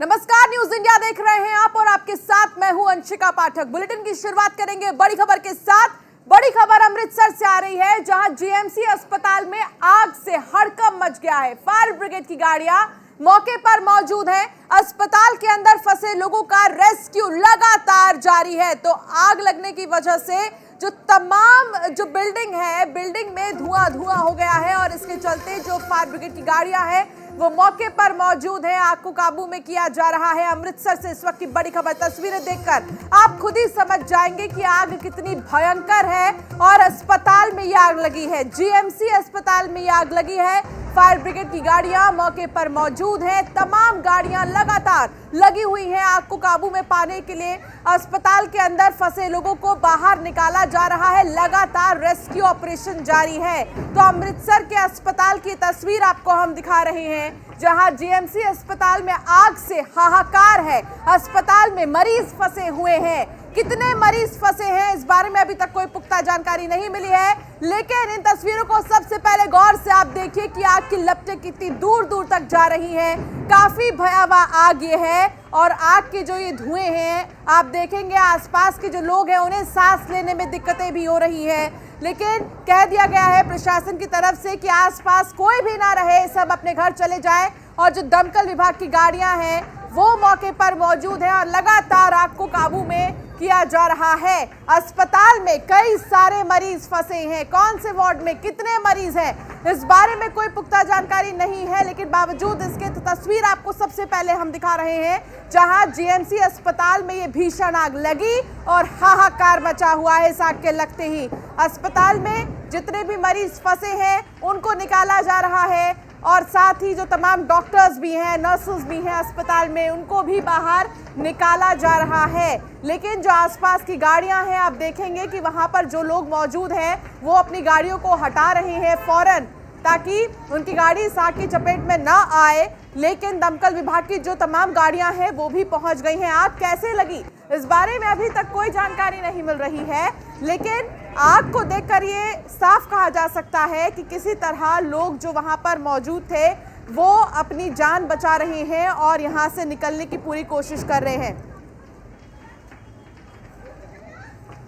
नमस्कार, news India देख रहे हैं आप और आपके साथ मैं हूं अंशिका पाठक। बुलेटिन की शुरुआत करेंगे बड़ी खबर के साथ। बड़ी खबर अमृतसर से आ रही है, जहां जीएमसी अस्पताल में आग से हड़कंप मच गया है। फायर ब्रिगेड की गाड़ियां मौके पर मौजूद हैं। अस्पताल के अंदर फंसे लोगों का रेस्क्यू लगातार जारी है। तो आग लगने की वजह से जो तमाम जो बिल्डिंग में धुआं हो गया है और इसके चलते जो फायर ब्रिगेड की गाड़ियां हैं वो मौके पर मौजूद है। आग को काबू में किया जा रहा है। अमृतसर से इस वक्त की बड़ी खबर, तस्वीरें देखकर आप खुद ही समझ जाएंगे कि आग कितनी भयंकर है। और अस्पताल में ये आग लगी है, जीएमसी अस्पताल में ये आग लगी है। फायर ब्रिगेड की गाड़ियां मौके पर मौजूद हैं। तमाम गाड़ियां लगातार लगी हुई हैं आग को काबू में पाने के लिए। अस्पताल के अंदर फंसे लोगों को बाहर निकाला जा रहा है। लगातार रेस्क्यू ऑपरेशन जारी है। तो अमृतसर के अस्पताल की तस्वीर आपको हम दिखा रहे हैं, जहां जीएमसी अस्पताल में आग से हाहाकार है। अस्पताल में मरीज फंसे हुए हैं। कितने मरीज फंसे हैं इस बारे में अभी तक कोई पुख्ता जानकारी नहीं मिली है, लेकिन इन तस्वीरों को सबसे पहले गौर से आप देखिए कि आग की लपटें कितनी दूर दूर तक जा रही हैं। काफी भयावह आग ये है और आग के जो ये धुएं हैं आप देखेंगे आसपास के जो लोग हैं उन्हें सांस लेने में दिक्कतें भी हो रही हैं। लेकिन कह दिया गया है प्रशासन की तरफ से कि आसपास कोई भी ना रहे, सब अपने घर चले जाएं। और जो दमकल विभाग की गाड़ियां हैं वो मौके पर मौजूद हैं और लगातार आग को काबू में किया जा रहा है। अस्पताल में कई सारे मरीज फंसे हैं। कौन से वार्ड में कितने मरीज हैं इस बारे में कोई पुख्ता जानकारी नहीं है, लेकिन बावजूद इसके तस्वीर आपको सबसे पहले हम दिखा रहे हैं, जहां जीएमसी अस्पताल में ये भीषण आग लगी और हाहाकार मचा हुआ है। इस आग के लगते ही अस्पताल में जितने भी मरीज फंसे हैं उनको निकाला जा रहा है और साथ ही जो तमाम डॉक्टर्स भी हैं, नर्सेस भी हैं अस्पताल में, उनको भी बाहर निकाला जा रहा है। लेकिन जो आसपास की गाड़ियां हैं आप देखेंगे कि वहां पर जो लोग मौजूद हैं वो अपनी गाड़ियों को हटा रहे हैं फौरन, ताकि उनकी गाड़ी इस आग की चपेट में ना आए। लेकिन दमकल विभाग की जो तमाम गाड़ियां हैं वो भी पहुंच गई हैं। आग कैसे लगी इस बारे में अभी तक कोई जानकारी नहीं मिल रही है, लेकिन आग को देखकर ये साफ कहा जा सकता है कि किसी तरह लोग जो वहां पर मौजूद थे वो अपनी जान बचा रहे हैं और यहां से निकलने की पूरी कोशिश कर रहे हैं।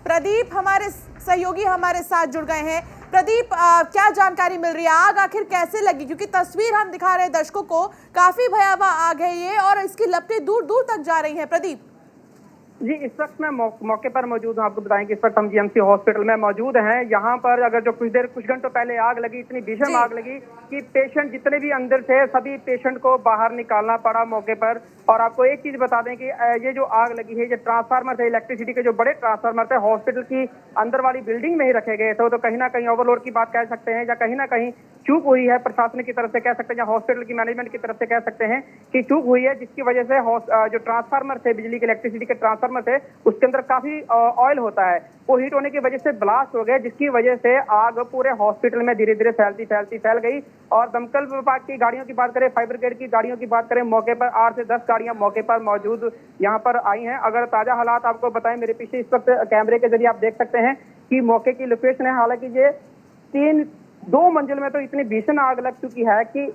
प्रदीप हमारे सहयोगी हमारे साथ जुड़ गए हैं। प्रदीप, क्या जानकारी मिल रही है? आग आखिर कैसे लगी? क्योंकि तस्वीर हम दिखा रहे हैं दर्शकों को, काफी भयावह आग है ये और इसकी लपटें दूर दूर तक जा रही हैं। प्रदीप जी, इस वक्त मैं मौके पर मौजूद हूँ। आपको बताएं कि इस वक्त हम जीएमसी हॉस्पिटल में मौजूद हैं। यहाँ पर अगर जो कुछ घंटों पहले आग लगी, इतनी भीषण आग लगी कि पेशेंट जितने भी अंदर थे सभी पेशेंट को बाहर निकालना पड़ा मौके पर। और आपको एक चीज बता दें कि ये जो आग लगी है, ये ट्रांसफार्मर थे, इलेक्ट्रिसिटी के जो बड़े ट्रांसफार्मर थे हॉस्पिटल की अंदर वाली बिल्डिंग में ही रखे गए थे। तो कहीं ना कहीं ओवरलोड की बात कह सकते हैं या कहीं ना कहीं चूक हुई है प्रशासन की तरफ से कह सकते हैं या हॉस्पिटल की मैनेजमेंट की तरफ से कह सकते हैं कि चूक हुई है, जिसकी वजह से जो ट्रांसफार्मर थे, बिजली के इलेक्ट्रिसिटी के ट्रांसफार्मर थे, उसके अंदर काफी ऑयल होता है, वो हीट होने की वजह से ब्लास्ट हो गए, जिसकी वजह से आग पूरे हॉस्पिटल में धीरे धीरे फैल गई। और दमकल विभाग की गाड़ियों की बात करें, फायर ब्रिगेड की गाड़ियों की बात करें, मौके पर 8 से 10 गाड़ियां मौके पर मौजूद यहाँ पर आई हैं। अगर ताजा हालात आपको बताएं, मेरे पीछे इस वक्त कैमरे के जरिए आप देख सकते हैं कि मौके की लोकेशन है। हालांकि ये 2 मंजिल में तो इतनी भीषण आग लग चुकी है कि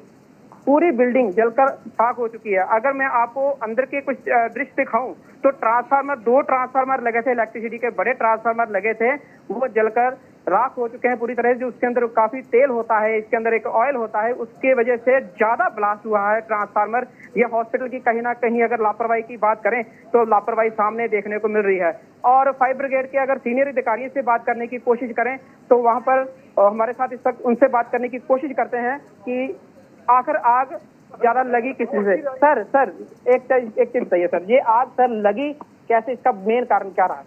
पूरी बिल्डिंग जलकर खाक हो चुकी है। अगर मैं आपको अंदर के कुछ दृश्य दिखाऊं तो 2 ट्रांसफार्मर लगे थे, इलेक्ट्रिसिटी के बड़े ट्रांसफार्मर लगे थे, वो जलकर राख हो चुके हैं पूरी तरह से। उसके अंदर काफी तेल होता है, इसके अंदर एक ऑयल होता है, उसके वजह से ज्यादा ब्लास्ट हुआ है ट्रांसफार्मर। ये हॉस्पिटल की कहीं ना कहीं अगर लापरवाही की बात करें तो लापरवाही सामने देखने को मिल रही है। और फायर ब्रिगेड के अगर सीनियर अधिकारियों से बात करने की कोशिश करें तो वहां पर हमारे साथ इस वक्त उनसे बात करने की कोशिश करते हैं कि आखिर आग ज्यादा लगी किस चीज से। सर एक चीज बताइए सर, ये आग सर लगी कैसे, इसका मेन कारण क्या रहा?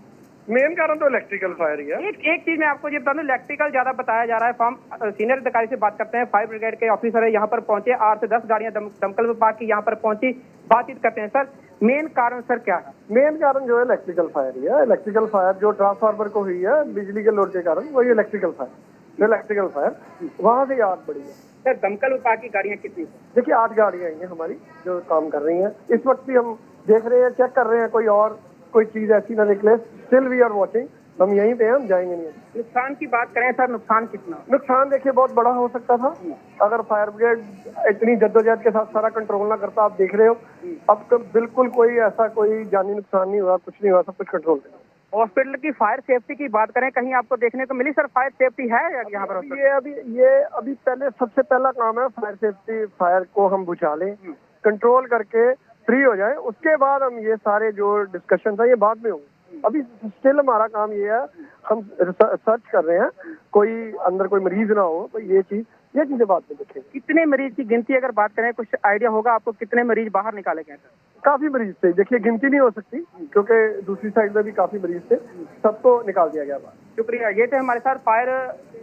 मेन कारण तो इलेक्ट्रिकल फायर ही है। एक चीज मैं आपको ये बता दूं, इलेक्ट्रिकल ज्यादा बताया जा रहा है। हम सीनियर अधिकारी से बात करते हैं, फायर ब्रिगेड के ऑफिसर है यहाँ पर पहुंचे, 8 से 10 गाड़ियां दमकल विभाग की यहाँ पर पहुंची, बातचीत करते हैं। सर मेन कारण सर क्या है? मेन कारण जो है इलेक्ट्रिकल फायर ही है। इलेक्ट्रिकल फायर जो ट्रांसफार्मर को हुई है बिजली के लोड के कारण, वही इलेक्ट्रिकल फायर वहां से आग बढ़ी है। सर दमकल विभाग की गाड़ियां कितनी? देखिए 8 गाड़ियां आई हैं हमारी जो काम कर रही हैं। इस वक्त भी हम देख रहे हैं, चेक कर रहे हैं कोई चीज ऐसी ना निकले। स्टिल वी आर वॉचिंग हम यहीं पे हैं, हम जाएंगे नहीं। नुकसान की बात करें सर, नुकसान कितना? नुकसान देखिए बहुत बड़ा हो सकता था अगर फायर ब्रिगेड इतनी जद्दोजहद के साथ सारा कंट्रोल ना करता। आप देख रहे हो अब तो बिल्कुल कोई ऐसा कोई जानी नुकसान नहीं हुआ, कुछ नहीं हुआ, सब कुछ कंट्रोल है। हॉस्पिटल की फायर सेफ्टी की बात करें, कहीं आपको देखने को मिली सर फायर सेफ्टी है यहाँ पर? ये अभी पहले सबसे पहला काम है फायर सेफ्टी, फायर को हम बुझा लें, कंट्रोल करके फ्री हो जाए, उसके बाद हम ये सारे जो डिस्कशन था ये बाद में होंगे। अभी स्टिल हमारा काम ये है, हम सर्च कर रहे हैं कोई अंदर कोई मरीज ना हो, तो ये चीजें बाद में देखेंगे। कितने मरीज की गिनती अगर बात करें, कुछ आइडिया होगा आपको कितने मरीज बाहर निकाले गए? काफी मरीज थे, देखिए गिनती नहीं हो सकती क्योंकि दूसरी साइड में भी काफी मरीज थे, सबको निकाल दिया गया बाहर। शुक्रिया। ये थे हमारे साथ फायर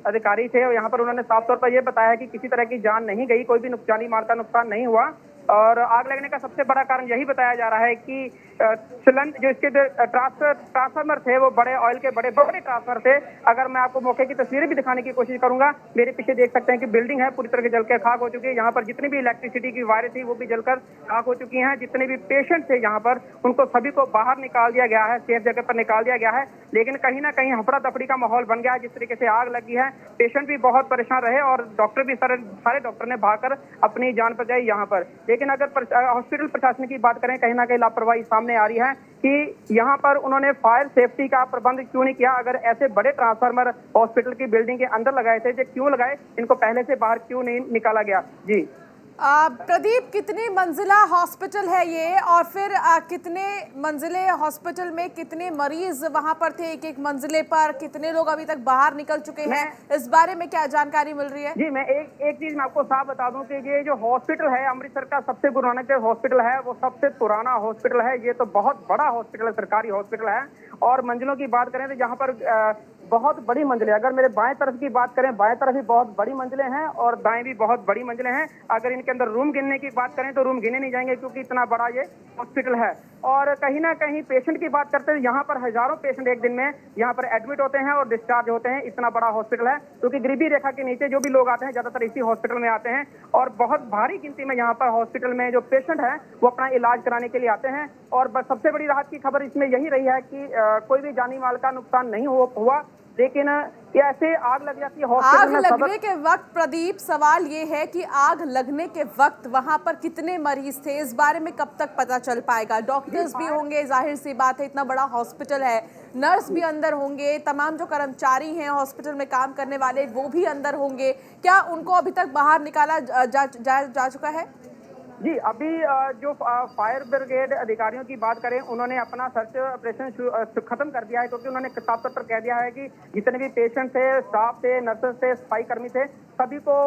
अधिकारी थे और यहाँ पर उन्होंने साफ तौर पर यह बताया कि किसी तरह की जान नहीं गई, कोई भी जानी माल का नुकसान नहीं हुआ। और आग लगने का सबसे बड़ा कारण यही बताया जा रहा है कि सिलेंडर जो इसके ट्रांसफार्मर थे वो बड़े ऑयल के बड़े ट्रांसफार्मर थे। अगर मैं आपको मौके की तस्वीरें भी दिखाने की कोशिश करूंगा, मेरे पीछे देख सकते हैं कि बिल्डिंग है पूरी तरह से जलकर खाक हो चुकी है। यहाँ पर जितनी भी इलेक्ट्रिसिटी की वायरें थी वो भी जलकर खाक हो चुकी हैं। जितने भी पेशेंट थे यहाँ पर उनको सभी को बाहर निकाल दिया गया है, सेफ जगह पर निकाल दिया गया है, लेकिन कहीं ना कहीं हफड़ा दफड़ी का माहौल बन गया है। जिस तरीके से आग लगी है, पेशेंट भी बहुत परेशान रहे और डॉक्टर भी सारे डॉक्टर ने भागकर अपनी जान बचाई यहाँ पर। लेकिन अगर हॉस्पिटल प्रशासन की बात करें, कहीं ना कहीं लापरवाही सामने आ रही है कि यहाँ पर उन्होंने फायर सेफ्टी का प्रबंध क्यों नहीं किया। अगर ऐसे बड़े ट्रांसफार्मर हॉस्पिटल की बिल्डिंग के अंदर लगाए थे, जो क्यों लगाए, इनको पहले से बाहर क्यों नहीं निकाला गया? जी प्रदीप, कितनी मंजिला हॉस्पिटल है ये, और फिर कितने मंजिले हॉस्पिटल में कितने मरीज वहां पर थे? एक एक मंजिले पर कितने लोग अभी तक बाहर निकल चुके हैं, इस बारे में क्या जानकारी मिल रही है? जी, मैं एक चीज मैं आपको साफ बता दूं कि ये जो हॉस्पिटल है अमृतसर का सबसे गुरु नानक देव हॉस्पिटल है, वो सबसे पुराना हॉस्पिटल है। ये तो बहुत बड़ा हॉस्पिटल है, सरकारी हॉस्पिटल है। और मंजिलों की बात करें तो यहाँ पर बहुत बड़ी मंजिलें, अगर मेरे बाएं तरफ की बात करें, बाएं तरफ भी बहुत बड़ी मंजिलें हैं और दाएं भी बहुत बड़ी मंजिलें हैं। अगर इनके अंदर रूम गिनने की बात करें तो रूम गिने नहीं जाएंगे क्योंकि इतना बड़ा ये हॉस्पिटल है। और कहीं ना कहीं पेशेंट की बात करते हैं, यहाँ पर हजारों पेशेंट एक दिन में यहाँ पर एडमिट होते हैं और डिस्चार्ज होते हैं। इतना बड़ा हॉस्पिटल है क्योंकि गरीबी रेखा के नीचे जो भी लोग आते हैं ज्यादातर इसी हॉस्पिटल में आते हैं और बहुत भारी गिनती में यहाँ पर हॉस्पिटल में जो पेशेंट है वो अपना इलाज कराने के लिए आते हैं। और सबसे बड़ी राहत की खबर इसमें यही रही है कि कोई भी जानी माल का नुकसान नहीं हुआ, लेकिन ऐसे आग लग जाती है हॉस्पिटल में। आग लगने के वक्त प्रदीप, सवाल ये है कि आग लगने के वक्त वहां पर कितने मरीज थे, इस बारे में कब तक पता चल पाएगा? डॉक्टर्स भी होंगे, जाहिर सी बात है, इतना बड़ा हॉस्पिटल है, नर्स भी अंदर होंगे, तमाम जो कर्मचारी हैं हॉस्पिटल में काम करने वाले वो भी अंदर होंगे। क्या उनको अभी तक बाहर निकाला जा चुका है? जी, अभी जो फायर ब्रिगेड अधिकारियों की बात करें, उन्होंने अपना सर्च ऑपरेशन खत्म कर दिया है क्योंकि उन्होंने साफ तौर पर कह दिया है कि जितने भी पेशेंट थे, स्टाफ थे, नर्सेस थे, सफाई कर्मी थे, सभी को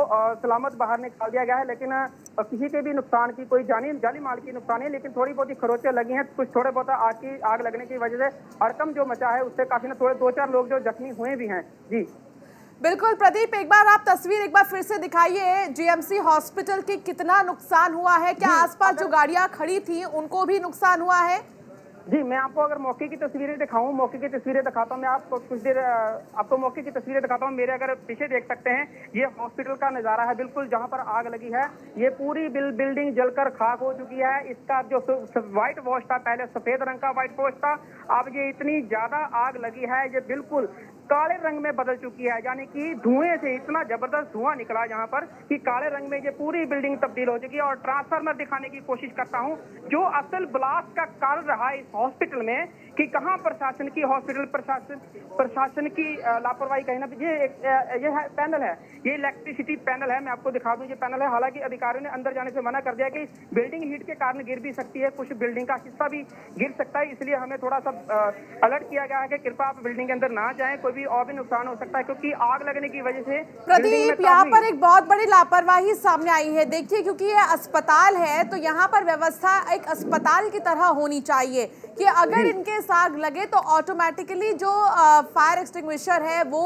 सलामत बाहर निकाल दिया गया है। लेकिन किसी के भी नुकसान की कोई जानी माल की नुकसान है, लेकिन थोड़ी बहुत ही खरोचें लगी हैं। कुछ थोड़े बहुत आग लगने की वजह से हड़कंप जो मचा है उससे काफी ना थोड़े 2-4 लोग जो जख्मी हुए भी हैं। जी बिल्कुल प्रदीप, एक बार आप तस्वीर एक बार फिर से दिखाइए जीएमसी हॉस्पिटल की, कितना नुकसान हुआ है? क्या आसपास जो गाड़ियां खड़ी थी उनको भी नुकसान हुआ है? जी, मैं आपको अगर मौके की तस्वीरें दिखाऊं, मौके की तस्वीरें दिखाता हूं मैं आपको, कुछ देर आपको मौके की तस्वीरें दिखाता हूं। मेरे अगर पीछे देख सकते हैं, ये हॉस्पिटल का नजारा है बिल्कुल जहां पर आग लगी है। ये पूरी बिल्डिंग जलकर खाक हो चुकी है। इसका जो व्हाइट वॉश था, पहले सफेद रंग का व्हाइट वॉश था, अब ये इतनी ज्यादा आग लगी है, ये बिल्कुल काले रंग में बदल चुकी है। यानी कि धुएं से इतना जबरदस्त धुआं निकला यहाँ पर कि काले रंग में ये पूरी बिल्डिंग तब्दील हो चुकी है। और ट्रांसफार्मर दिखाने की कोशिश करता हूँ, जो असल ब्लास्ट का कारण रहा इस हॉस्पिटल में कि कहाँ प्रशासन की प्रशासन की लापरवाही कहीं ना। ये है पैनल है, ये इलेक्ट्रिसिटी पैनल है, मैं आपको दिखा दूं ये पैनल है। हालांकि अधिकारियों ने अंदर जाने से मना कर दिया कि बिल्डिंग हीट के कारण गिर भी सकती है, कुछ बिल्डिंग का हिस्सा भी गिर सकता है, इसलिए हमें थोड़ा सा अलर्ट किया गया है कि कृपया आप बिल्डिंग के अंदर ना जाएं, कोई भी और भी नुकसान हो सकता है क्योंकि आग लगने की वजह से। प्रदीप, यहाँ पर एक बहुत बड़ी लापरवाही सामने आई है, देखिए, क्योंकि ये अस्पताल है तो यहाँ पर व्यवस्था एक अस्पताल की तरह होनी चाहिए कि अगर इनके आग लगे तो ऑटोमेटिकली जो फायर एक्सटिंग्विशर है वो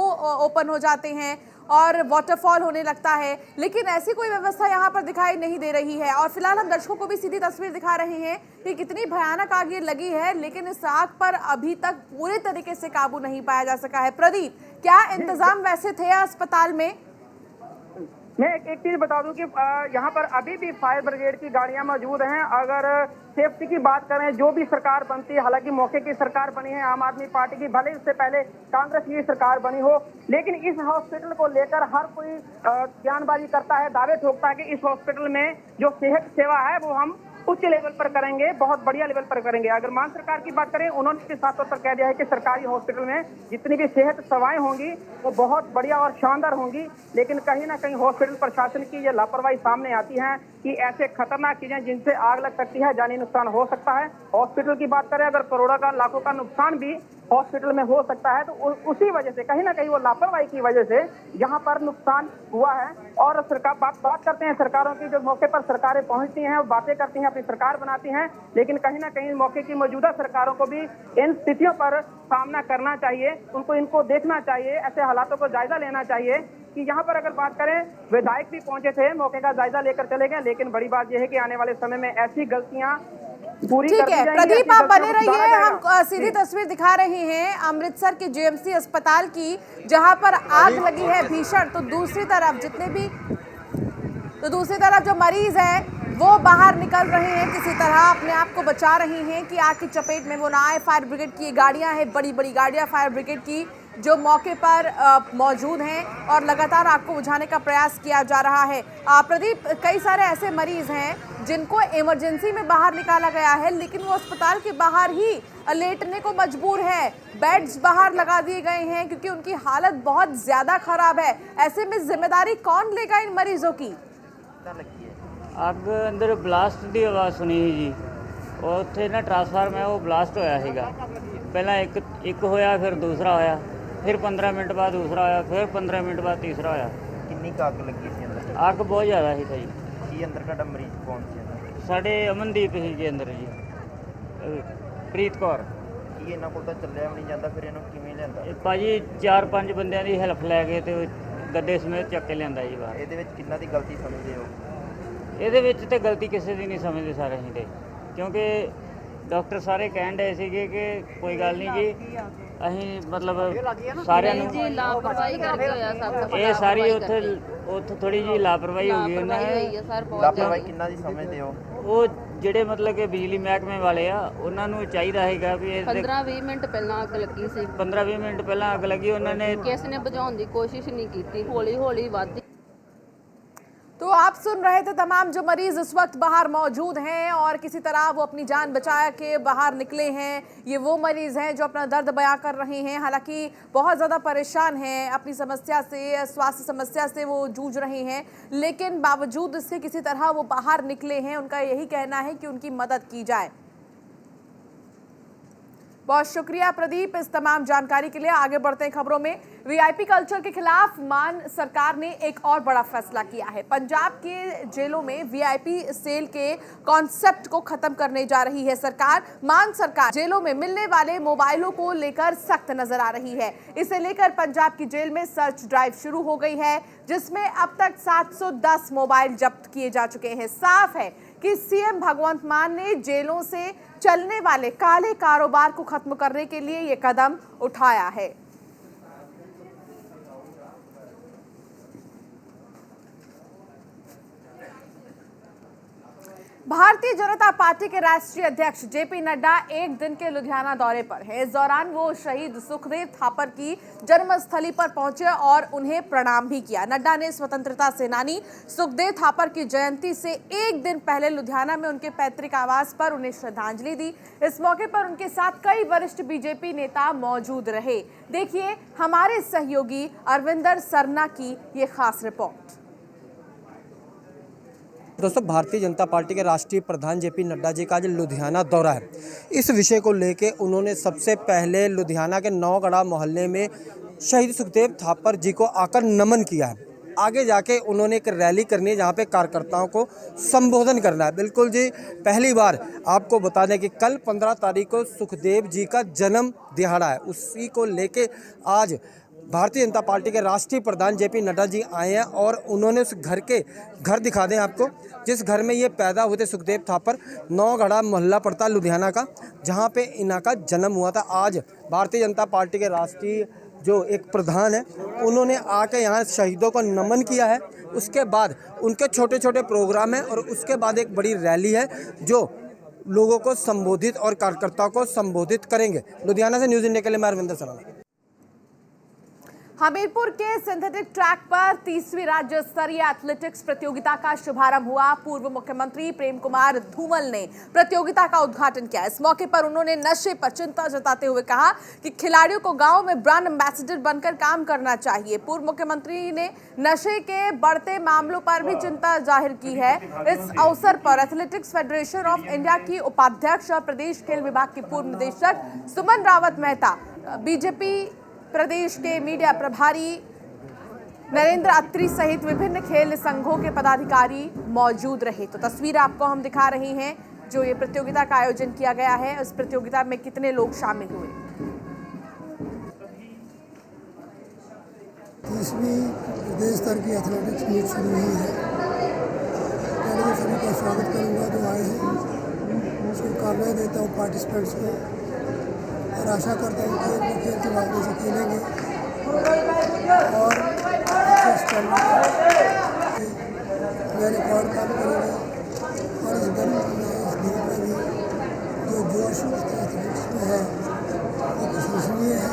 ओपन हो जाते हैं और वाटरफॉल होने लगता है, लेकिन ऐसी कोई व्यवस्था यहाँ पर दिखाई नहीं दे रही है। और फिलहाल हम दर्शकों को भी सीधी तस्वीर दिखा रहे हैं कि कितनी भयानक आग ये लगी है, लेकिन इस आग पर अभी तक पूरे तरीके से काबू नहीं पाया जा सका है। प्रदीप, क्या इंतजाम वैसे थे अस्पताल में? मैं एक चीज बता दूं कि यहाँ पर अभी भी फायर ब्रिगेड की गाड़ियां मौजूद हैं। अगर सेफ्टी की बात करें, जो भी सरकार बनती है, हालांकि मौके की सरकार बनी है आम आदमी पार्टी की, भले उससे पहले कांग्रेस की सरकार बनी हो, लेकिन इस हॉस्पिटल को लेकर हर कोई बयानबाजी करता है, दावे ठोकता है कि इस हॉस्पिटल में जो सेहत सेवा है वो हम उच्च लेवल पर करेंगे, बहुत बढ़िया लेवल पर करेंगे। अगर मान सरकार की बात करें, उन्होंने भी साफ तौर पर कह दिया है कि सरकारी हॉस्पिटल में जितनी भी सेहत सेवाएं होंगी वो बहुत बढ़िया और शानदार होंगी। लेकिन कहीं ना कहीं हॉस्पिटल प्रशासन की ये लापरवाही सामने आती है कि ऐसे खतरनाक चीजें जिनसे आग लग सकती है, जानी नुकसान हो सकता है। हॉस्पिटल की बात करें, अगर करोड़ों का लाखों का नुकसान भी हॉस्पिटल में हो सकता है, तो उसी वजह से कहीं ना कहीं वो लापरवाही की वजह से यहाँ पर नुकसान हुआ है। और सरकार बात करते हैं सरकारों की, जो मौके पर सरकारें पहुंचती हैं, वो बातें करती हैं, अपनी सरकार बनाती हैं, लेकिन कहीं ना कहीं मौके की मौजूदा सरकारों को भी इन स्थितियों पर सामना करना चाहिए, इनको देखना चाहिए, ऐसे हालातों को जायजा लेना चाहिए। कि यहाँ पर अगर बात करें, विधायक भी पहुंचे थे, मौके का जायजा लेकर चले गए, लेकिन बड़ी बात यह है कि आने वाले समय में ऐसी गलतियां पूरी ठीक है प्रदीप, आप बने रहिए, हम सीधी जी। तस्वीर दिखा रहे हैं अमृतसर के जेएमसी अस्पताल की, जहां पर आग लगी है भीषण। तो दूसरी तरफ जो मरीज हैं वो बाहर निकल रहे हैं, किसी तरह अपने आप को बचा रहे हैं कि आग की चपेट में वो ना आए। फायर ब्रिगेड की गाड़ियां हैं, बड़ी बड़ी गाड़ियां फायर ब्रिगेड की, जो मौके पर मौजूद हैं और लगातार आग को बुझाने का प्रयास किया जा रहा है। प्रदीप, कई सारे ऐसे मरीज हैं जिनको इमरजेंसी में बाहर निकाला गया है, लेकिन वो अस्पताल के बाहर ही लेटने को मजबूर है। बेड्स बाहर लगा दिए गए हैं क्योंकि उनकी हालत बहुत ज्यादा खराब है। ऐसे में जिम्मेदारी कौन लेगा इन मरीजों की? ਅੱਗ ਅੰਦਰ ਬਲਾਸਟ ਦੀ ਆਵਾਜ਼ ਸੁਣੀ ਸੀ ਜੀ। ਉੱਥੇ ਨਾ ਟਰਾਂਸਫਾਰਮ ਹੈ ਉਹ ਬਲਾਸਟ ਹੋਇਆ ਸੀਗਾ। ਪਹਿਲਾਂ ਇੱਕ ਹੋਇਆ, ਫਿਰ ਦੂਸਰਾ ਹੋਇਆ, ਫਿਰ 15 ਮਿੰਟ ਬਾਅਦ ਦੂਸਰਾ ਹੋਇਆ, ਫਿਰ 15 ਮਿੰਟ ਬਾਅਦ ਤੀਸਰਾ ਹੋਇਆ। ਕਿੰਨੀ ਕੁ ਅੱਗ ਲੱਗੀ ਸੀ ਅੰਦਰ? ਅੱਗ ਬਹੁਤ ਜ਼ਿਆਦਾ ਸੀ ਜੀ। ਕੀ ਅੰਦਰ ਤੁਹਾਡਾ ਮਰੀਜ਼ ਕੌਣ ਸੀ ਅੰਦਰ? ਸਾਡੇ ਅਮਨਦੀਪ ਸੀ ਜੀ ਅੰਦਰ ਜੀ, ਪ੍ਰੀਤ ਕੌਰ। ਕੀ ਇਹਨਾਂ ਕੋਲ ਤਾਂ ਚੱਲਿਆ ਵੀ ਨਹੀਂ ਜਾਂਦਾ, ਫਿਰ ਇਹਨੂੰ ਕਿਵੇਂ ਲਿਆਂਦਾ? ਇਹ ਭਾਜੀ 4-5 ਬੰਦਿਆਂ ਦੀ ਹੈਲਪ ਲੈ ਕੇ ਤੇ ਗੱਡੇ ਸਮੇਤ ਚੱਕ ਕੇ ਲਿਆਂਦਾ ਜੀ ਬਾਹਰ। ਇਹਦੇ ਵਿੱਚ ਕਿੰਨਾ ਦੀ ਗਲਤੀ ਸਮਝਦੇ ਹੋ? ਇਹਦੇ ਵਿੱਚ ਤੇ ਗਲਤੀ ਕਿਸੇ ਦੀ ਨਹੀਂ ਸਮਝਦੇ ਸਾਰੇ ਅਸੀਂ ਤੇ, ਕਿਉਂਕਿ ਡਾਕਟਰ ਸਾਰੇ ਕਹਿਣ ਡਏ ਸੀਗੇ ਕਿ ਕੋਈ ਗੱਲ ਨਹੀਂ ਜੀ, ਅਸੀਂ ਮਤਲਬ ਸਾਰਿਆਂ ਨੂੰ ਜੀ ਲਾਪਰਵਾਹੀ ਕਰਕੇ ਹੋਇਆ ਸਭ ਤੋਂ ਇਹ ਸਾਰੀ ਉੱਥੇ ਥੋੜੀ ਜਿਹੀ ਲਾਪਰਵਾਹੀ ਹੋ ਗਈ ਉਹਨਾਂ ਨੇ। ਸਰ ਬਹੁਤ ਲਾਪਰਵਾਹੀ ਕਿੰਨਾ ਦੀ ਸਮਝਦੇ ਹੋ? ਉਹ ਜਿਹੜੇ ਮਤਲਬ ਕਿ ਬਿਜਲੀ ਮਹਿਕਮੇ ਵਾਲੇ ਆ, ਉਹਨਾਂ ਨੂੰ ਚਾਹੀਦਾ ਹੈਗਾ ਵੀ ਇਹ 15-20 ਮਿੰਟ ਪਹਿਲਾਂ ਅੱਗ ਲੱਗੀ ਸੀ। 15-20 ਮਿੰਟ ਪਹਿਲਾਂ ਅੱਗ ਲੱਗੀ, ਉਹਨਾਂ ਨੇ ਕਿਸੇ ਨੇ ਬੁਝਾਉਣ ਦੀ ਕੋਸ਼ਿਸ਼ ਨਹੀਂ ਕੀਤੀ, ਹੌਲੀ ਹੌਲੀ ਵੱਧਦੀ। तो आप सुन रहे थे तमाम जो मरीज इस वक्त बाहर मौजूद हैं और किसी तरह वो अपनी जान बचा के बाहर निकले हैं। ये वो मरीज हैं जो अपना दर्द बयां कर रहे हैं, हालांकि बहुत ज़्यादा परेशान हैं, अपनी समस्या से, स्वास्थ्य समस्या से वो जूझ रहे हैं, लेकिन बावजूद इससे किसी तरह वो बाहर निकले हैं। उनका यही कहना है कि उनकी मदद की जाए। बहुत शुक्रिया प्रदीप इस तमाम जानकारी के लिए। आगे बढ़ते हैं खबरों में। वीआईपी कल्चर के खिलाफ मान सरकार ने एक और बड़ा फैसला किया है। पंजाब के जेलों में वीआईपी सेल के कॉन्सेप्ट को खत्म करने जा रही है सरकार। मान सरकार जेलों में मिलने वाले मोबाइलों को लेकर सख्त नजर आ रही है। इसे लेकर पंजाब की जेल में सर्च ड्राइव शुरू हो गई है, जिसमें अब तक 710 मोबाइल जब्त किए जा चुके हैं। साफ है कि सीएम भगवंत मान ने जेलों से चलने वाले काले कारोबार को खत्म करने के लिए ये कदम उठाया है। भारतीय जनता पार्टी के राष्ट्रीय अध्यक्ष जेपी नड्डा एक दिन के लुधियाना दौरे पर हैं। इस दौरान वो शहीद सुखदेव थापर की जन्मस्थली पर पहुंचे और उन्हें प्रणाम भी किया। नड्डा ने स्वतंत्रता सेनानी सुखदेव थापर की जयंती से एक दिन पहले लुधियाना में उनके पैतृक आवास पर उन्हें श्रद्धांजलि दी। इस मौके पर उनके साथ कई वरिष्ठ बीजेपी नेता मौजूद रहे। देखिए हमारे सहयोगी अरविंदर सरना की ये खास रिपोर्ट। दोस्तों, भारतीय जनता पार्टी के राष्ट्रीय प्रधान जेपी नड्डा जी का आज लुधियाना दौरा है। इस विषय को लेके उन्होंने सबसे पहले लुधियाना के नौगढ़ा मोहल्ले में शहीद सुखदेव थापर जी को आकर नमन किया है। आगे जाके उन्होंने एक रैली करनी है जहाँ पे कार्यकर्ताओं को संबोधन करना है। बिल्कुल जी, पहली बार आपको बता दें कि कल 15 तारीख को सुखदेव जी का जन्म दिहाड़ा है। उसी को लेके आज भारतीय जनता पार्टी के राष्ट्रीय प्रधान जेपी नड्डा जी आए हैं और उन्होंने उस घर दिखा दें आपको, जिस घर में ये पैदा हुए थे सुखदेव थापर। नौगढ़ा मोहल्ला पड़ता लुधियाना का, जहाँ पे इनका जन्म हुआ था। आज भारतीय जनता पार्टी के राष्ट्रीय जो एक प्रधान है, उन्होंने आके यहाँ शहीदों को नमन किया है। उसके बाद उनके छोटे छोटे प्रोग्राम हैं और उसके बाद एक बड़ी रैली है जो लोगों को संबोधित और कार्यकर्ताओं को संबोधित करेंगे। लुधियाना से न्यूज़ इंडिया के लिए मैं अरविंदर सराना। हमीरपुर के सिंथेटिक ट्रैक पर 30वीं राज्य स्तरीय एथलेटिक्स प्रतियोगिता का शुभारंभ हुआ। पूर्व मुख्यमंत्री प्रेम कुमार धूमल ने प्रतियोगिता का उद्घाटन किया। इस मौके पर उन्होंने नशे पर चिंता जताते हुए कहा कि खिलाड़ियों को गांव में ब्रांड एम्बेसडर बनकर काम करना चाहिए। पूर्व मुख्यमंत्री ने नशे के बढ़ते मामलों पर भी चिंता जाहिर की है। इस अवसर पर एथलेटिक्स फेडरेशन ऑफ इंडिया की उपाध्यक्ष और प्रदेश खेल विभाग की पूर्व निदेशक सुमन रावत मेहता, बीजेपी प्रदेश के मीडिया प्रभारी नरेंद्र अत्री सहित विभिन्न खेल संघों के पदाधिकारी मौजूद रहे। तो तस्वीर आपको हम दिखा रहे हैं जो ये प्रतियोगिता का आयोजन किया गया है। इस प्रतियोगिता में कितने लोग शामिल हुए। 30वीं प्रदेश स्तर की एथलेटिक्स मीट शुरू हुई है। पहले मैं सभी का स्वागत करूंगा जो आए हैं। शुभकामनाएं देता हूँ पार्टिसिपेंट्स को और आशा करता हूँ कि वो खेल की भावना से खेलेंगे और अच्छे स्टैंडर्ड में रिकॉर्ड काम करेंगे। और इस गर्मी में, इस दिन में भी जो जोश एथलेटिक्स में है वो प्रशंसनीय है।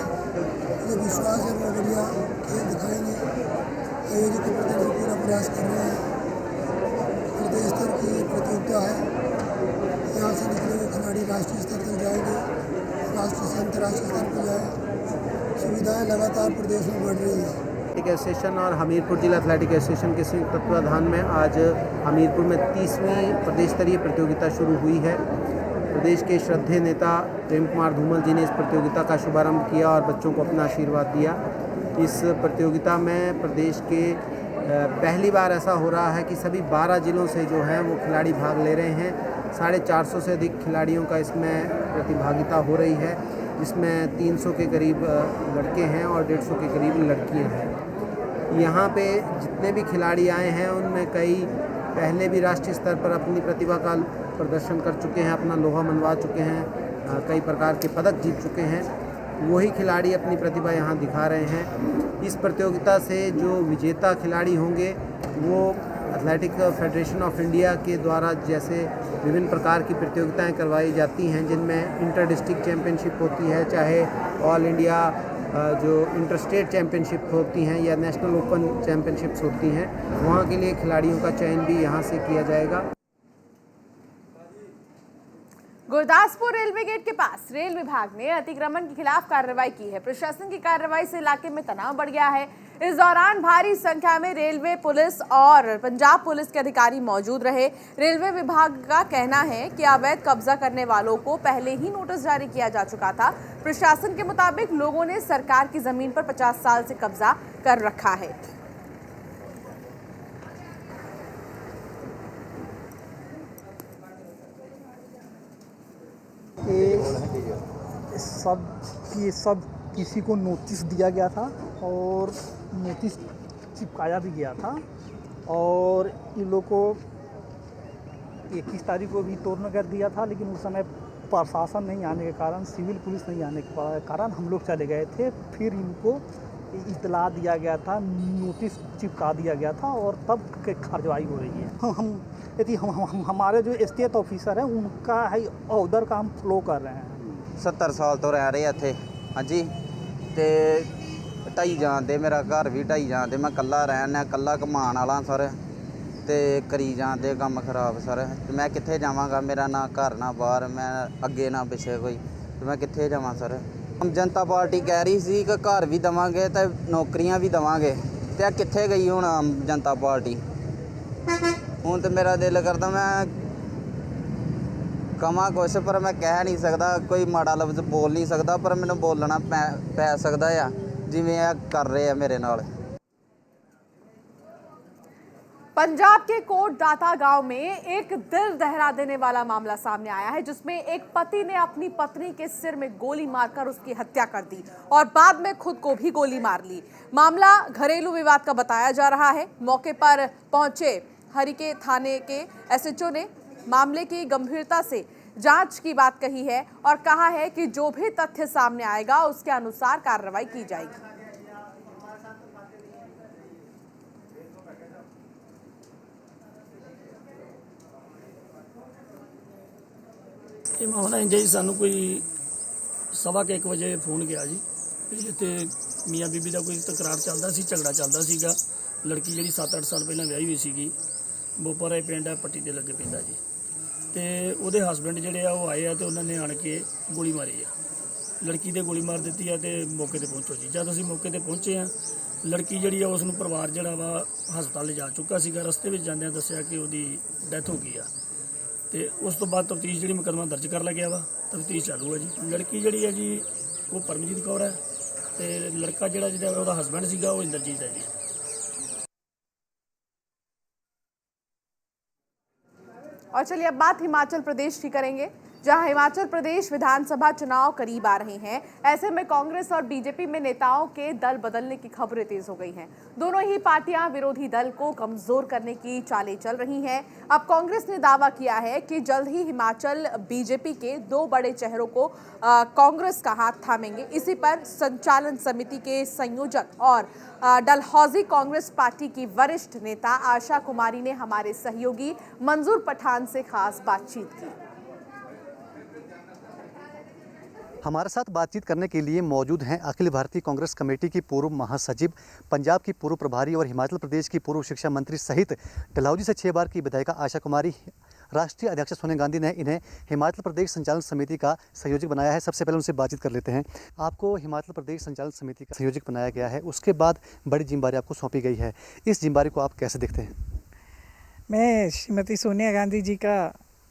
मुझे विश्वास है वो बढ़िया खेल दिखाएंगे। आयोजक के प्रति भी पूरा प्रयास कर रहे हैं। प्रदेश स्तर की प्रतियोगिता है, यहाँ से निकलेंगे खिलाड़ी राष्ट्रीय स्तर तक जाएंगे, राष्ट्रीय से अंतर्राष्ट्रीय स्तर पर जाए। सुविधाएं लगातार प्रदेश में बढ़ रही है। एथलेटिक एसोसिएशन और हमीरपुर जिला एथलेटिक एसोसिएशन के संयुक्त तत्वाधान में आज हमीरपुर में 30वीं प्रदेश स्तरीय प्रतियोगिता शुरू हुई है। प्रदेश के श्रद्धेय नेता प्रेम कुमार धूमल जी ने इस प्रतियोगिता का शुभारंभ किया और बच्चों को अपना आशीर्वाद दिया। इस प्रतियोगिता में प्रदेश के पहली बार ऐसा हो रहा है कि सभी 12 जिलों से जो हैं वो खिलाड़ी भाग ले रहे हैं। 450 से अधिक खिलाड़ियों का इसमें प्रतिभागिता हो रही है, जिसमें 300 के करीब लड़के हैं और 150 के करीब लड़कियां हैं। यहाँ पे जितने भी खिलाड़ी आए हैं उनमें कई पहले भी राष्ट्रीय स्तर पर अपनी प्रतिभा का प्रदर्शन कर चुके हैं, अपना लोहा मनवा चुके हैं, कई प्रकार के पदक जीत चुके हैं। वही खिलाड़ी अपनी प्रतिभा यहाँ दिखा रहे हैं। इस प्रतियोगिता से जो विजेता खिलाड़ी होंगे वो एथलेटिक फेडरेशन ऑफ इंडिया के द्वारा जैसे विभिन्न प्रकार की प्रतियोगिताएं करवाई जाती हैं, जिनमें इंटर डिस्ट्रिक्ट चैंपियनशिप होती है, चाहे ऑल इंडिया जो इंटर स्टेट चैंपियनशिप होती हैं या नेशनल ओपन चैंपियनशिप्स होती हैं, वहाँ के लिए खिलाड़ियों का चयन भी यहाँ से किया जाएगा। गुरदासपुर रेलवे गेट के पास रेल विभाग ने अतिक्रमण के खिलाफ कार्रवाई की है। प्रशासन की कार्रवाई से इलाके में तनाव बढ़ गया है। इस दौरान भारी संख्या में रेलवे पुलिस और पंजाब पुलिस के अधिकारी मौजूद रहे। रेलवे विभाग का कहना है कि अवैध कब्जा करने वालों को पहले ही नोटिस जारी किया जा चुका था। प्रशासन के मुताबिक लोगों ने सरकार की जमीन पर 50 साल से कब्जा कर रखा है। सब किसी को नोटिस दिया गया था और नोटिस चिपकाया भी गया था और इन लोग को 21 तारीख को भी तोड़ना कर दिया था, लेकिन उस समय प्रशासन नहीं आने के कारण, सिविल पुलिस नहीं आने के कारण हम लोग चले गए थे। फिर इनको इतला दिया गया था, नोटिस चिपका दिया गया था और तब कार्रवाई हो रही है। हमारे जो स्टेट ऑफिसर हैं उनका है ऑर्डर का हम फ्लो कर रहे हैं। 70 साल तो रह रहे थे। हाँ जी, तो ढाई जाते, मेरा घर भी ढाई जाते, मैं कल्ला रहना, कल्ला कमान वाला सर, तो करी जाते काम खराब सर। तो मैं कित्थे जावांगा, मेरा ना घर ना बाहर, मैं अगे ना पिछे कोई, तो मैं कित्थे जावां सर। हम जनता पार्टी कह रही सी कि घर भी देवांगे तो नौकरियां भी देवांगे, तो कित्थे गई हुण आम जनता पार्टी। हुण तो मेरा दिल करता मैं कमा कुछ, पर मैं कह नहीं सकता, कोई माड़ा लफ्ज़ बोल नहीं सकता, पर मैंने बोलना पै सकता है जिवें कर रहे हैं मेरे नाल। पंजाब के कोट दाता गांव में एक दिल दहला देने वाला मामला सामने आया है, जिसमें एक पति ने अपनी पत्नी के सिर में गोली मारकर उसकी हत्या कर दी और बाद में खुद को भी गोली मार ली। मामला घरेलू विवाद का बताया जा रहा है। मौके पर पहुंचे हरिके थाने के एसएचओ ने मामले की गंभीरता से जांच की बात कही है और कहा है कि जो भी तथ्य सामने आएगा उसके अनुसार कार्रवाई की जाएगी। ਇਹ ਮਾਮਲਾ ਇੰਜ ਜੀ ਸਾਨੂੰ ਕੋਈ 1:15 ਵਜੇ ਫੋਨ ਗਿਆ ਜੀ ਵੀ ਇੱਥੇ ਮੀਆਂ ਬੀਬੀ ਦਾ ਕੋਈ ਤਕਰਾਰ ਚੱਲਦਾ ਸੀ, ਝਗੜਾ ਚੱਲਦਾ ਸੀਗਾ। ਲੜਕੀ ਜਿਹੜੀ 7-8 ਸਾਲ ਪਹਿਲਾਂ ਵਿਆਹੀ ਹੋਈ ਸੀਗੀ, ਬੋਪਰਾ ਪਿੰਡ ਹੈ, ਪੱਟੀ ਦੇ ਲੱਗੇ ਪੈਂਦਾ ਜੀ। ਤੇ ਉਹਦੇ ਹਸਬੈਂਡ ਜਿਹੜੇ ਆ ਉਹ ਆਏ ਆ ਤੇ ਉਹਨਾਂ ਨੇ ਆਣ ਕੇ ਗੋਲੀ ਮਾਰੀ ਆ। ਲੜਕੀ ਦੇ ਗੋਲੀ ਮਾਰ ਦਿੱਤੀ ਆ ਤੇ ਮੌਕੇ ਤੇ ਪਹੁੰਚੋ ਜੀ। ਜਦ ਅਸੀਂ ਮੌਕੇ ਤੇ ਪਹੁੰਚੇ ਆ, ਲੜਕੀ ਜਿਹੜੀ ਆ ਉਸ ਨੂੰ ਪਰਿਵਾਰ ਜਿਹੜਾ ਵਾ ਹਸਪਤਾਲ ਲਿਜਾ ਚੁੱਕਾ ਸੀਗਾ। ਰਸਤੇ ਵਿੱਚ ਜਾਂਦਿਆਂ ਦੱਸਿਆ ਕਿ ਉਹਦੀ ਡੈਥ ਹੋ ਗਈ ਆ ਤੇ ਉਸ ਤੋਂ ਬਾਅਦ ਤਫਤੀਸ਼ ਜਿਹੜੀ ਮੁਕੱਦਮਾ ਦਰਜ ਕਰ ਲਿਆ ਗਿਆ ਵਾ। ਤਫਤੀਸ਼ ਚਾਲੂ ਹੈ ਜੀ। ਲੜਕੀ ਜਿਹੜੀ ਹੈ ਜੀ ਉਹ ਪਰਮਜੀਤ ਕੌਰ ਹੈ ਤੇ ਲੜਕਾ ਜਿਹੜਾ ਉਹਦਾ ਹਸਬੈਂਡ ਸੀਗਾ ਉਹ ਇੰਦਰਜੀਤ ਹੈ ਜੀ। और चलिए अब बात हिमाचल प्रदेश की करेंगे, जहां हिमाचल प्रदेश विधानसभा चुनाव करीब आ रहे हैं। ऐसे में कांग्रेस और बीजेपी में नेताओं के दल बदलने की खबरें तेज हो गई हैं। दोनों ही पार्टियां विरोधी दल को कमजोर करने की चालें चल रही हैं। अब कांग्रेस ने दावा किया है कि जल्द ही हिमाचल बीजेपी के 2 बड़े चेहरों को कांग्रेस का हाथ थामेंगे। इसी पर संचालन समिति के संयोजक और डलहौजी कांग्रेस पार्टी की वरिष्ठ नेता आशा कुमारी ने हमारे सहयोगी मंजूर पठान से खास बातचीत की। हमारे साथ बातचीत करने के लिए मौजूद हैं अखिल भारतीय कांग्रेस कमेटी की पूर्व महासचिव, पंजाब की पूर्व प्रभारी और हिमाचल प्रदेश की पूर्व शिक्षा मंत्री सहित डलहौजी से 6 बार की विधायिका आशा कुमारी। राष्ट्रीय अध्यक्ष सोनिया गांधी ने इन्हें हिमाचल प्रदेश संचालन समिति का संयोजक बनाया है। सबसे पहले उनसे बातचीत कर लेते हैं। आपको हिमाचल प्रदेश संचालन समिति का संयोजक बनाया गया है, उसके बाद बड़ी जिम्मेदारी आपको सौंपी गई है। इस जिम्मेदारी को आप कैसे देखते हैं? मैं श्रीमती सोनिया गांधी जी का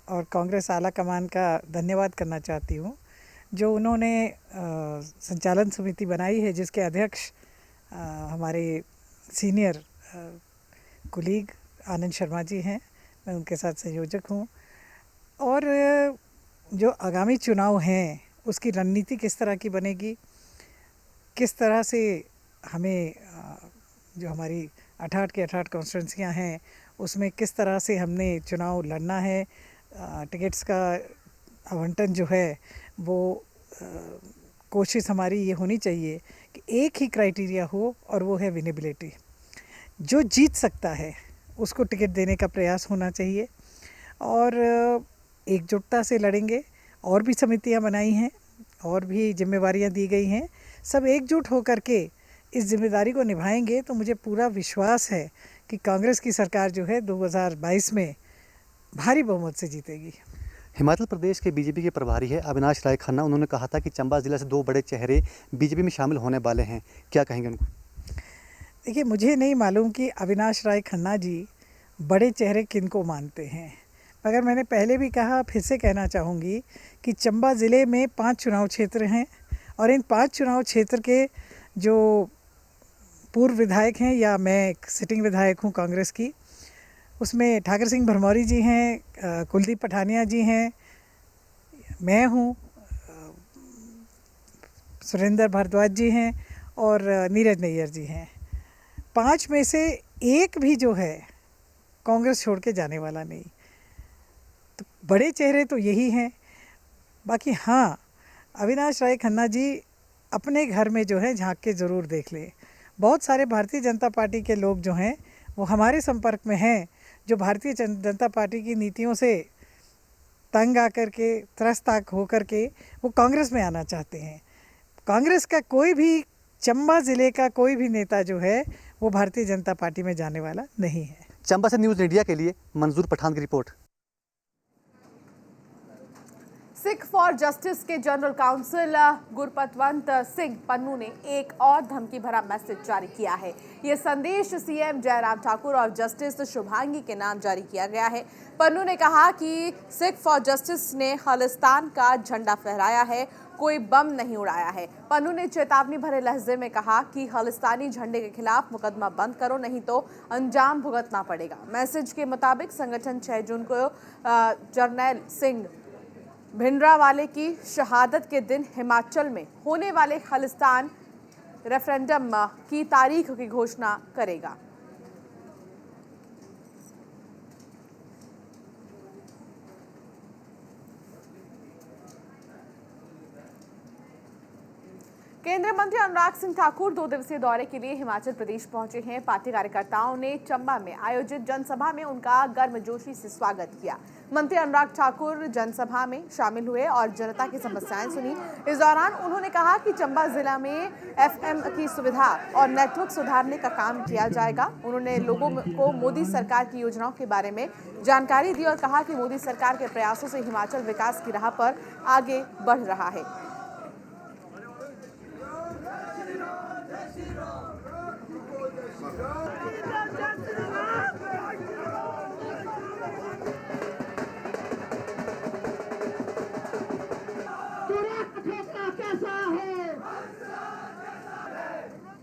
और कांग्रेस आला कमान का धन्यवाद करना चाहती हूँ, जो उन्होंने संचालन समिति बनाई है, जिसके अध्यक्ष हमारे सीनियर कुलीग आनंद शर्मा जी हैं। मैं उनके साथ संयोजक हूँ। और जो आगामी चुनाव हैं उसकी रणनीति किस तरह की बनेगी, किस तरह से हमें जो हमारी 88 की 88 कॉन्स्टिट्यूंसियाँ हैं उसमें किस तरह से हमने चुनाव लड़ना है, टिकट्स का आवंटन जो है वो कोशिश हमारी ये होनी चाहिए कि एक ही क्राइटेरिया हो और वो है विनेबिलिटी। जो जीत सकता है उसको टिकट देने का प्रयास होना चाहिए और एकजुटता से लड़ेंगे। और भी समितियां बनाई हैं और भी जिम्मेवारियां दी गई हैं। सब एकजुट होकर के इस जिम्मेदारी को निभाएंगे तो मुझे पूरा विश्वास है कि कांग्रेस की सरकार जो है 2022 में भारी बहुमत से जीतेगी। हिमाचल प्रदेश के बीजेपी के प्रभारी है अविनाश राय खन्ना, उन्होंने कहा था कि चंबा ज़िला से 2 बड़े चेहरे बीजेपी में शामिल होने वाले हैं, क्या कहेंगे उनको? देखिए, मुझे नहीं मालूम कि अविनाश राय खन्ना जी बड़े चेहरे किन को मानते हैं, मगर मैंने पहले भी कहा, फिर से कहना चाहूँगी कि चंबा ज़िले में 5 चुनाव क्षेत्र हैं और इन 5 चुनाव क्षेत्र के जो पूर्व विधायक हैं या मैं एक सिटिंग विधायक हूँ कांग्रेस की, उसमें ठाकर सिंह भरमौरी जी हैं, कुलदीप पठानिया जी हैं, मैं हूँ, सुरेंद्र भारद्वाज जी हैं और नीरज नैयर जी हैं। 5 में से एक भी जो है कांग्रेस छोड़ के जाने वाला नहीं। तो बड़े चेहरे तो यही हैं। बाकी हाँ, अविनाश राय खन्ना जी अपने घर में जो है झांक के ज़रूर देख लें। बहुत सारे भारतीय जनता पार्टी के लोग जो हैं वो हमारे संपर्क में हैं, जो भारतीय जनता पार्टी की नीतियों से तंग आकर के, त्रस्त होकर के वो कांग्रेस में आना चाहते हैं। कांग्रेस का कोई भी, चंबा ज़िले का कोई भी नेता जो है वो भारतीय जनता पार्टी में जाने वाला नहीं है। चंबा से न्यूज़ इंडिया के लिए मंजूर पठान की रिपोर्ट। सिख फॉर जस्टिस के जनरल काउंसिल गुरपतवंत सिंह पन्नू ने एक और धमकी भरा मैसेज जारी किया है। ये संदेश सीएम जयराम ठाकुर और जस्टिस शुभांगी के नाम जारी किया गया है। पन्नू ने कहा कि सिख फॉर जस्टिस ने खालिस्तान का झंडा फहराया है, कोई बम नहीं उड़ाया है। पन्नू ने चेतावनी भरे लहजे में कहा कि खालिस्तानी झंडे के खिलाफ मुकदमा बंद करो, नहीं तो अंजाम भुगतना पड़ेगा। मैसेज के मुताबिक संगठन 6 जून को जर्नैल सिंह भिंडरावाले की शहादत के दिन हिमाचल में होने वाले खालिस्तान रेफरेंडम की तारीख की घोषणा करेगा। केंद्रीय मंत्री अनुराग सिंह ठाकुर 2 दिवसीय दौरे के लिए हिमाचल प्रदेश पहुंचे हैं। पार्टी कार्यकर्ताओं ने चंबा में आयोजित जनसभा में उनका गर्मजोशी से स्वागत किया। मंत्री अनुराग ठाकुर जनसभा में शामिल हुए और जनता की समस्याएं सुनी। इस दौरान उन्होंने कहा कि चंबा जिला में FM की सुविधा और नेटवर्क सुधारने का काम किया जाएगा। उन्होंने लोगों को मोदी सरकार की योजनाओं के बारे में जानकारी दी और कहा कि मोदी सरकार के प्रयासों से हिमाचल विकास की राह पर आगे बढ़ रहा है।